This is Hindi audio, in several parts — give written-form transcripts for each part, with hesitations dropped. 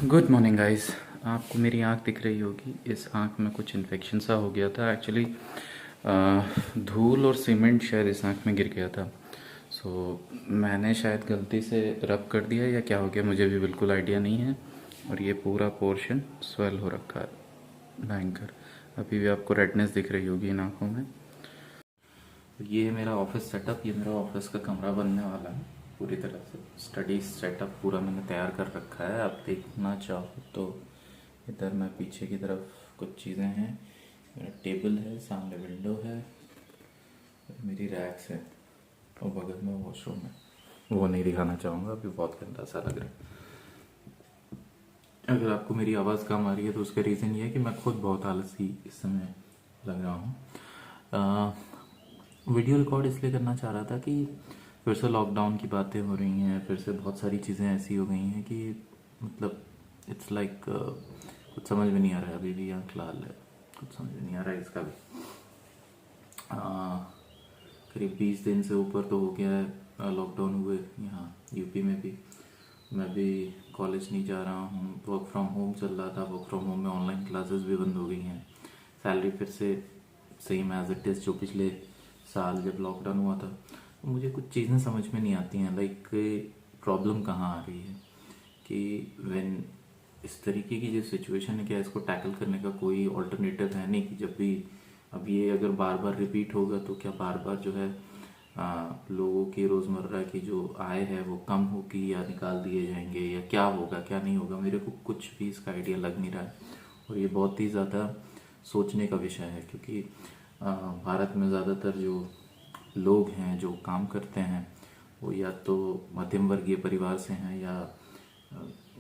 Good morning guys. आपको मेरी आंख दिख रही होगी। इस आंख में कुछ इन्फेक्शन सा हो गया था एक्चुअली। धूल और सीमेंट शायद इस आंख में गिर गया था। सो मैंने शायद गलती से रब कर दिया या क्या हो गया, मुझे भी बिल्कुल आइडिया नहीं है। और ये पूरा पोर्शन स्वेल हो रखा है भयंकर। अभी भी आपको रेडनेस दिख रही होगी इन आँखों में। ये है मेरा ऑफिस सेटअप। ये मेरा ऑफिस का कमरा बनने वाला है पूरी तरह से। स्टडी सेटअप पूरा मैंने तैयार कर रखा है। आप देखना चाहो तो इधर मैं पीछे की तरफ कुछ चीज़ें हैं। मेरा टेबल है, सामने विंडो है, मेरी रैक्स है और बगल में वॉशरूम है। वो नहीं दिखाना चाहूँगा, अभी बहुत गंदा सा लग रहा है। अगर आपको मेरी आवाज़ कम आ रही है तो उसका रीज़न ये है कि मैं खुद बहुत आलसी इस समय लग रहा हूँ। वीडियो रिकॉर्ड इसलिए करना चाह रहा था कि फिर से लॉकडाउन की बातें हो रही हैं, फिर से बहुत सारी चीज़ें ऐसी हो गई हैं कि मतलब इट्स लाइक कुछ समझ में नहीं आ रहा है। अभी भी आँख लाल है, कुछ समझ में नहीं आ रहा है इसका भी। करीब 20 दिन से ऊपर तो हो गया है लॉकडाउन हुए यहाँ यूपी में भी। मैं भी कॉलेज नहीं जा रहा हूँ, वर्क फ्रॉम होम चल रहा था। वर्क फ्रॉम होम में ऑनलाइन क्लासेस भी बंद हो गई हैं। सैलरी फिर से सेम एज इट इज़ जो पिछले साल जब लॉकडाउन हुआ था। तो मुझे कुछ चीज़ें समझ में नहीं आती हैं, लाइक प्रॉब्लम कहाँ आ रही है कि व्हेन इस तरीके की जो सिचुएशन है, क्या इसको टैकल करने का कोई ऑल्टरनेटिव है नहीं कि जब भी अब ये अगर बार बार रिपीट होगा तो क्या बार बार जो है लोगों की रोज़मर्रा की जो आय है वो कम होगी या निकाल दिए जाएंगे या क्या होगा क्या नहीं होगा। मेरे को कुछ भी इसका आइडिया लग नहीं रहा है और ये बहुत ही ज़्यादा सोचने का विषय है क्योंकि भारत में ज़्यादातर जो लोग हैं जो काम करते हैं वो या तो मध्यम वर्गीय परिवार से हैं या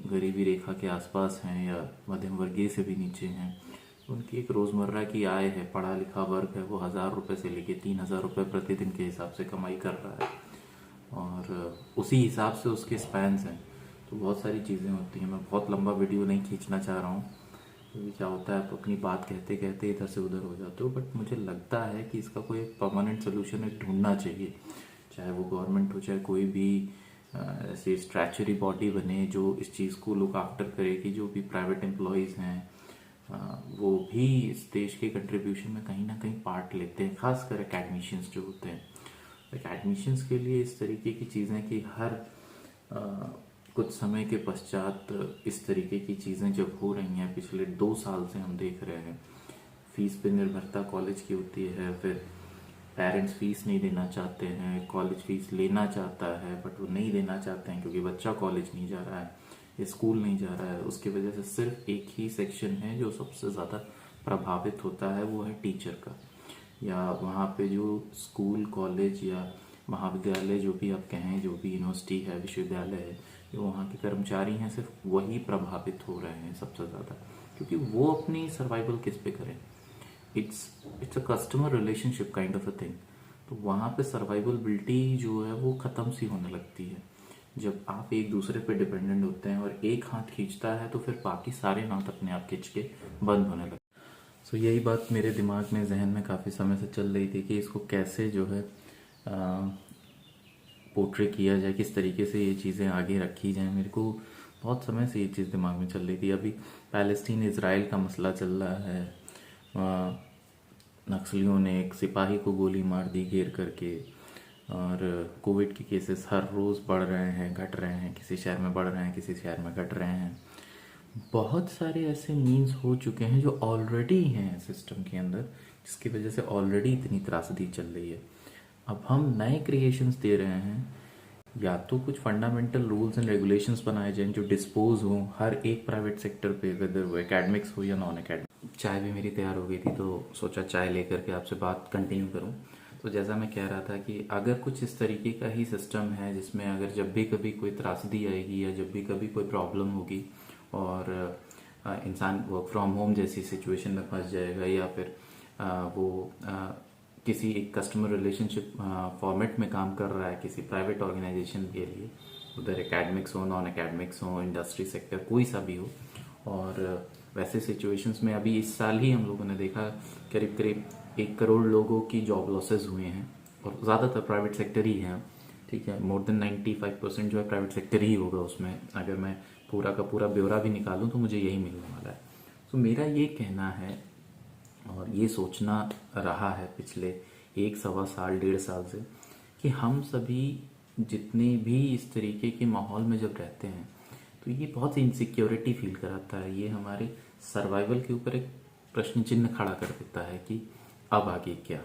गरीबी रेखा के आसपास हैं या मध्यम वर्गीय से भी नीचे हैं। उनकी एक रोज़मर्रा की आय है, पढ़ा लिखा वर्ग है, वो 1,000 रुपये से लेके 3,000 रुपये प्रतिदिन के हिसाब से कमाई कर रहा है और उसी हिसाब से उसके स्पैन्स हैं। तो बहुत सारी चीज़ें होती हैं। मैं बहुत लंबा वीडियो नहीं खींचना चाह रहा हूँ क्योंकि क्या होता है आप अपनी बात कहते कहते इधर से उधर हो जाते हो। बट मुझे लगता है कि इसका कोई एक परमानेंट सोल्यूशन ढूंढना चाहिए, चाहे वो गवर्नमेंट हो चाहे कोई भी ऐसी स्ट्रैचरी बॉडी बने जो इस चीज़ को लुक आफ्टर करे कि जो भी प्राइवेट एम्प्लॉयज़ हैं वो भी इस देश के कंट्रीब्यूशन में कहीं ना कहीं पार्ट लेते हैं। खासकर एकेडमिशियंस जो होते हैं, एकेडमिशियंस के लिए इस तरीके की चीज़ें कि हर कुछ समय के पश्चात इस तरीके की चीज़ें जब हो रही हैं, पिछले 2 साल से हम देख रहे हैं। फीस पे निर्भरता कॉलेज की होती है, फिर पेरेंट्स फीस नहीं देना चाहते हैं, कॉलेज फीस लेना चाहता है बट वो नहीं देना चाहते हैं क्योंकि बच्चा कॉलेज नहीं जा रहा है, स्कूल नहीं जा रहा है। उसकी वजह से सिर्फ एक ही सेक्शन है जो सबसे ज़्यादा प्रभावित होता है, वो है टीचर का। या वहाँ पे जो स्कूल कॉलेज या महाविद्यालय जो भी आप कहें, जो भी यूनिवर्सिटी है विश्वविद्यालय है, जो वहाँ के कर्मचारी हैं सिर्फ वही प्रभावित हो रहे हैं सबसे ज़्यादा, क्योंकि वो अपनी सर्वाइवल किस पे करें। It's a customer relationship kind of a thing. तो वहाँ पे सर्वाइवबिलिटी जो है वो ख़त्म सी होने लगती है जब आप एक दूसरे पे डिपेंडेंट होते हैं और एक हाथ खींचता है तो फिर बाकी सारे हाथ अपने आप खींच के बंद होने लगते हैं। सो यही बात मेरे दिमाग में जहन में काफ़ी समय से चल रही थी कि इसको कैसे जो है पोर्ट्रे किया जाए, किस तरीके से ये चीज़ें आगे रखी जाएं। मेरे को बहुत समय से ये चीज़ दिमाग में चल रही थी। अभी पैलेस्टीन इज़राइल का मसला चल रहा है। नक्सलियों ने एक सिपाही को गोली मार दी घेर करके और कोविड के केसेस हर रोज़ बढ़ रहे हैं, घट रहे हैं, किसी शहर में बढ़ रहे हैं, किसी शहर में घट रहे हैं। बहुत सारे ऐसे मीन्स हो चुके हैं जो ऑलरेडी हैं सिस्टम के अंदर, जिसकी वजह से ऑलरेडी इतनी त्रासदी चल रही है। अब हम नए क्रिएशंस दे रहे हैं, या तो कुछ फंडामेंटल रूल्स एंड रेगुलेशंस बनाए जाएं जो डिस्पोज हों हर एक प्राइवेट सेक्टर पे, वेदर वो एकेडमिक्स हो या नॉन एकेडमिक। चाय भी मेरी तैयार हो गई थी तो सोचा चाय लेकर के आपसे बात कंटिन्यू करूं। तो जैसा मैं कह रहा था कि अगर कुछ इस तरीके का ही सिस्टम है जिसमें अगर जब भी कभी कोई त्रासदी आएगी या जब भी कभी कोई प्रॉब्लम होगी और इंसान वर्क फ्रॉम होम जैसी सिचुएशन में फंस जाएगा या फिर वो किसी एक कस्टमर रिलेशनशिप फॉर्मेट में काम कर रहा है किसी प्राइवेट ऑर्गेनाइजेशन के लिए, उधर एकेडमिक्स हो नॉन एकेडमिक्स हो इंडस्ट्री सेक्टर कोई सा भी हो, और वैसे सिचुएशंस में अभी इस साल ही हम लोगों ने देखा करीब करीब 1 करोड़ लोगों की जॉब लॉसेस हुए हैं और ज़्यादातर प्राइवेट सेक्टर ही हैं। ठीक है, मोर देन 95% जो है प्राइवेट सेक्टर ही होगा उसमें, अगर मैं पूरा का पूरा ब्यौरा भी निकालूं तो मुझे यही मिलने वाला है। तो मेरा ये कहना है और ये सोचना रहा है पिछले 1 सवा साल 1.5 साल से कि हम सभी जितने भी इस तरीके के माहौल में जब रहते हैं तो ये बहुत इनसिक्योरिटी फील कराता है। ये हमारे सर्वाइवल के ऊपर एक प्रश्न चिन्ह खड़ा कर देता है कि अब आगे क्या।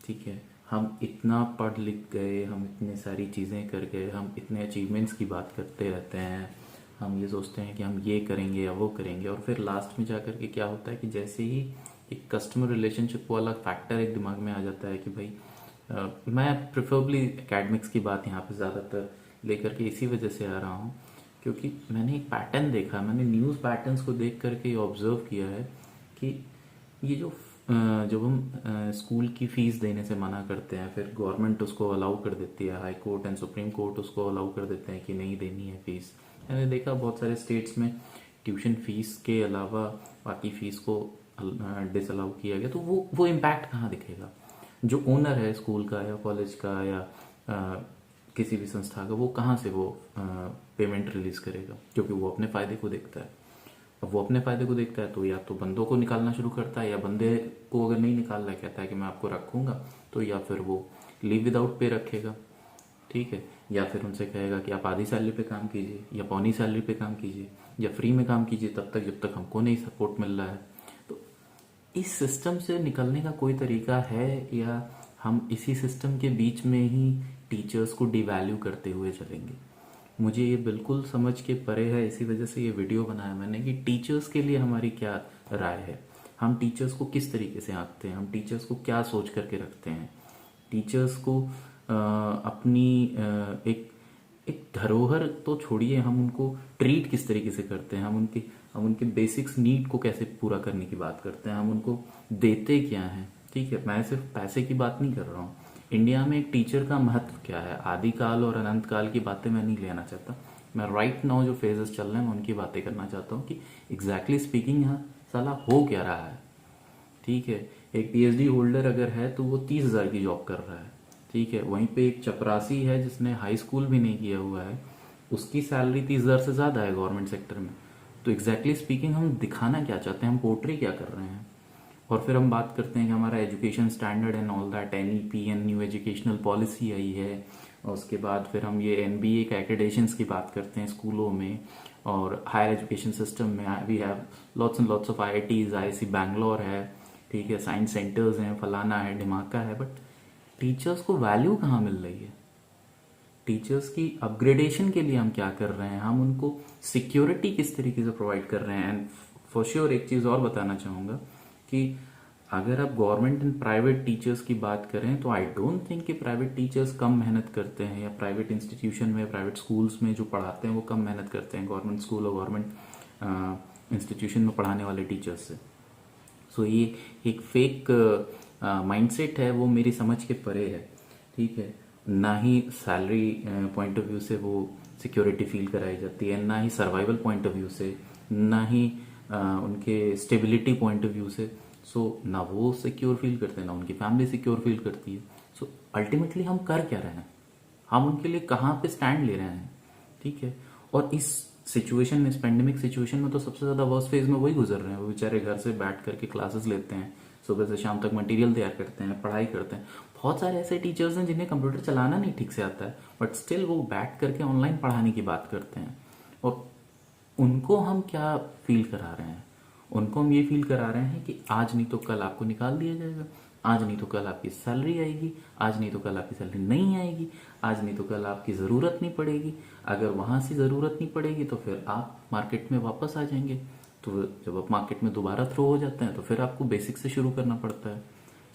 ठीक है, हम इतना पढ़ लिख गए, हम इतने सारी चीज़ें कर गए, हम इतने अचीवमेंट्स की बात करते रहते हैं, हम ये सोचते हैं कि हम ये करेंगे या वो करेंगे, और फिर लास्ट में जा कर के क्या होता है कि जैसे ही एक कस्टमर रिलेशनशिप वाला फैक्टर एक दिमाग में आ जाता है कि भाई मैं प्रिफरेबली एकेडमिक्स की बात यहाँ पे ज़्यादातर लेकर के इसी वजह से आ रहा हूँ क्योंकि मैंने एक पैटर्न देखा, मैंने न्यूज़ पैटर्न्स को देख करके ऑब्जर्व किया है कि ये जब हम स्कूल की फ़ीस देने से मना करते हैं, फिर गवर्नमेंट उसको अलाउ कर देती है, high court and supreme court उसको अलाउ कर देते हैं कि नहीं देनी है फ़ीस। मैंने देखा बहुत सारे स्टेट्स में ट्यूशन फ़ीस के अलावा बाकी फ़ीस को डिसअलाउ किया गया। तो वो इम्पैक्ट कहाँ दिखेगा? जो ओनर है स्कूल का या कॉलेज का या किसी भी संस्था का, वो कहाँ से वो पेमेंट रिलीज़ करेगा? क्योंकि वो अपने फ़ायदे को देखता है। अब वो अपने फ़ायदे को देखता है तो या तो बंदों को निकालना शुरू करता है, या बंदे को अगर नहीं निकाल रहा है कहता है कि मैं आपको रखूँगा, तो या फिर वो लीव विदाउट पे रखेगा। ठीक है, या फिर उनसे कहेगा कि आप आधी सैलरी पे काम कीजिए या पौनी सैलरी पे काम कीजिए या फ्री में काम कीजिए तब तक जब तक हमको नहीं सपोर्ट मिल रहा है। तो इस सिस्टम से निकलने का कोई तरीका है, या हम इसी सिस्टम के बीच में ही टीचर्स को डिवैल्यू करते हुए चलेंगे? मुझे ये बिल्कुल समझ के परे है, इसी वजह से ये वीडियो बनाया मैंने कि टीचर्स के लिए हमारी क्या राय है, हम टीचर्स को किस तरीके से आंकते हैं, हम टीचर्स को क्या सोच करके रखते हैं, टीचर्स को अपनी एक एक धरोहर तो छोड़िए, हम उनको ट्रीट किस तरीके से करते हैं, हम उनके बेसिक्स नीड को कैसे पूरा करने की बात करते हैं, हम उनको देते क्या हैं। ठीक है, मैं सिर्फ पैसे की बात नहीं कर रहा हूँ। इंडिया में एक टीचर का महत्व क्या है, आदिकाल और अनंत काल की बातें मैं नहीं लेना चाहता। मैं राइट नाउ जो फेजेस चल रहे हैं मैं उनकी बातें करना चाहता हूँ कि एग्जैक्टली स्पीकिंग यहाँ साला हो क्या रहा है। ठीक है, एक पीएचडी होल्डर अगर है तो वो 30,000 की जॉब कर रहा है। ठीक है, वहीं पे एक चपरासी है जिसने हाई स्कूल भी नहीं किया हुआ है, उसकी सैलरी 30,000 से ज़्यादा है गवर्नमेंट सेक्टर में। तो एग्जैक्टली स्पीकिंग हम दिखाना क्या चाहते हैं, हम पोर्ट्रे क्या कर रहे हैं? और फिर हम बात करते हैं कि हमारा education standard and all that, NEP new educational policy आई है, और उसके बाद फिर हम ये NBA के एक्रेडिटेशंस की बात करते हैं स्कूलों में और हायर एजुकेशन सिस्टम में। We have lots and lots of IITs, IIC Bangalore है, ठीक है, साइंस सेंटर्स हैं, फलाना है, ढिमाका है, बट टीचर्स को वैल्यू कहाँ मिल रही है? टीचर्स की अपग्रेडेशन के लिए हम क्या कर रहे हैं, हम उनको सिक्योरिटी किस तरीके से प्रोवाइड कर रहे हैं? एंड फॉर श्योर एक चीज़ और बताना चाहूँगा कि अगर आप गवर्नमेंट एंड प्राइवेट टीचर्स की बात करें तो आई डोंट थिंक कि प्राइवेट टीचर्स कम मेहनत करते हैं, या प्राइवेट इंस्टीट्यूशन में, प्राइवेट स्कूल्स में जो पढ़ाते हैं वो कम मेहनत करते हैं गवर्नमेंट स्कूल और गवर्नमेंट इंस्टीट्यूशन में पढ़ाने वाले टीचर्स से। सो ये एक फेक माइंडसेट है, वो मेरी समझ के परे है। ठीक है, ना ही सैलरी पॉइंट ऑफ व्यू से वो सिक्योरिटी फील कराई जाती है, ना ही सर्वाइवल पॉइंट ऑफ व्यू से, ना ही उनके स्टेबिलिटी पॉइंट ऑफ व्यू से। सो ना वो सिक्योर फील करते हैं, ना उनकी फैमिली सिक्योर फील करती है। सो अल्टीमेटली हम कर क्या रहे हैं, हम उनके लिए कहाँ पे स्टैंड ले रहे हैं? ठीक है, और इस सिचुएशन में, इस पेंडेमिक सिचुएशन में तो सबसे ज़्यादा वर्स्ट फेज में वही गुजर रहे हैं। वो बेचारे घर से बैठ करके क्लासेस लेते हैं, सुबह से शाम तक मटेरियल तैयार करते हैं, पढ़ाई करते हैं। बहुत सारे ऐसे टीचर्स हैं जिन्हें कंप्यूटर चलाना नहीं ठीक से आता है, बट स्टिल वो बैठ करके ऑनलाइन पढ़ाने की बात करते हैं। और उनको हम क्या फील करा रहे हैं? उनको हम ये फील करा रहे हैं कि आज नहीं तो कल आपको निकाल दिया जाएगा, आज नहीं तो कल आपकी सैलरी आएगी, आज नहीं तो कल आपकी सैलरी नहीं आएगी, आज नहीं तो कल आपकी ज़रूरत नहीं पड़ेगी। अगर वहाँ से ज़रूरत नहीं पड़ेगी तो फिर आप मार्केट में वापस आ जाएंगे। तो जब आप मार्केट में दोबारा थ्रो हो जाते हैं तो फिर आपको बेसिक से शुरू करना पड़ता है।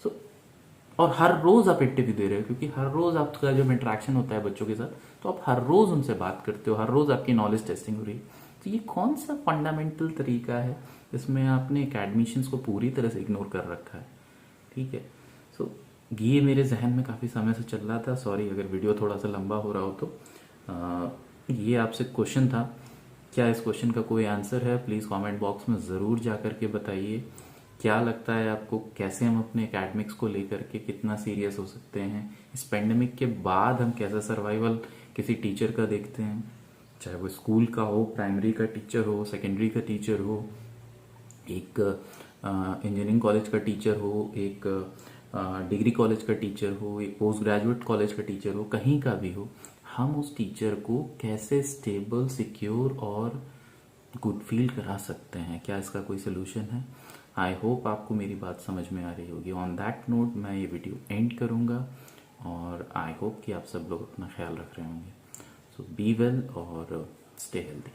सो और हर रोज़ आप एक्टिविटी दे रहे हो, क्योंकि हर रोज़ आपका जब इंटरेक्शन होता है बच्चों के साथ तो आप हर रोज़ उनसे बात करते हो, हर रोज़ आपकी नॉलेज टेस्टिंग हो रही है। तो ये कौन सा फंडामेंटल तरीका है जिसमें आपने एकेडमिशियंस को पूरी तरह से इग्नोर कर रखा है? ठीक है, सो ये मेरे जहन में काफ़ी समय से चल रहा था। सॉरी अगर वीडियो थोड़ा सा लंबा हो रहा हो तो ये आपसे क्वेश्चन था। क्या इस क्वेश्चन का कोई आंसर है? प्लीज़ कमेंट बॉक्स में ज़रूर जा करके बताइए। क्या लगता है आपको, कैसे हम अपने एकेडमिक्स को लेकर के कितना सीरियस हो सकते हैं? इस पेंडेमिक के बाद हम कैसा सर्वाइवल किसी टीचर का देखते हैं? चाहे वो स्कूल का हो, प्राइमरी का टीचर हो, सेकेंडरी का टीचर हो, एक इंजीनियरिंग कॉलेज का टीचर हो, एक डिग्री कॉलेज का टीचर हो, एक पोस्ट ग्रेजुएट कॉलेज का टीचर हो, कहीं का भी हो, हम उस टीचर को कैसे स्टेबल, सिक्योर और गुड फील करा सकते हैं, क्या इसका कोई सोल्यूशन है? आई होप आपको मेरी बात समझ में आ रही होगी। ऑन दैट नोट मैं ये वीडियो एंड करूँगा और आई होप कि आप सब लोग अपना ख्याल रख रहे होंगे। सो बी वेल और स्टे हेल्दी।